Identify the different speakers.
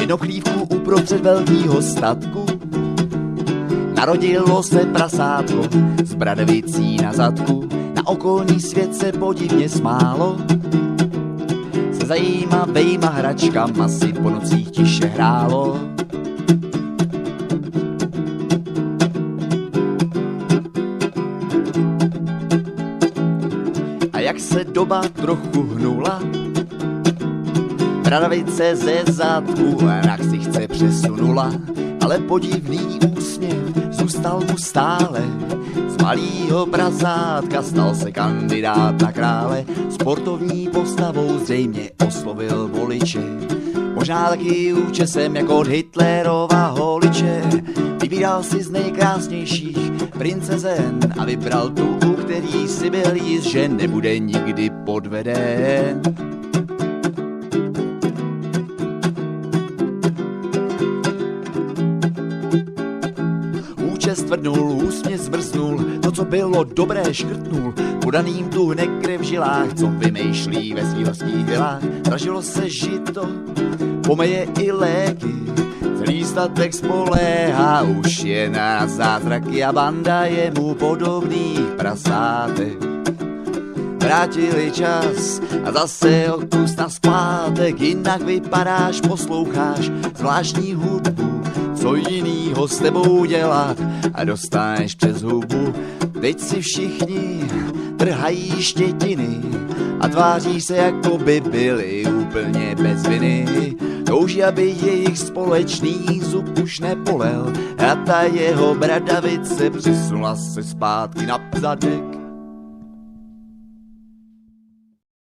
Speaker 1: Vinoklívku uprostřed velkýho statku narodilo se prasátko s bradavicí na zadku. Na okolní svět se podivně smálo, se zajímavejma hračkama si po nocích tiše hrálo. A jak se doba trochu hnula, bradavice ze zadku na ksichtce přesunula, ale podivný úsměv zůstal mu stále. Z malýho prasátka stal se kandidát na krále, sportovní postavou zřejmě oslovil voliče. Možná taky účesem jako od Hitlerova holiče. Vybíral si z nejkrásnějších princezen a vybral tu, u který si byl jist, že nebude nikdy podveden. Stvrdnul, úsměv zmrznul, to, co bylo dobré, škrtnul. Podaným tuhne krev v žilách, co vymýšlí ve svých horských vilách. Zdražilo se žito, pomeje i léky, celý statek spoléhá už je na zázraky a banda je mu podobných prasátek. Vrátili čas a zase o kus nazpátek, jinak vypadáš, posloucháš zvláštní hudbu. Co jinýho s tebou dělat a dostaneš přes hubu. Teď si všichni trhají štětiny a tváří se, jako by byli úplně bez viny. Touží, aby jejich společný zub už nepolel a ta jeho bradavice přisunula se zpátky na zadek.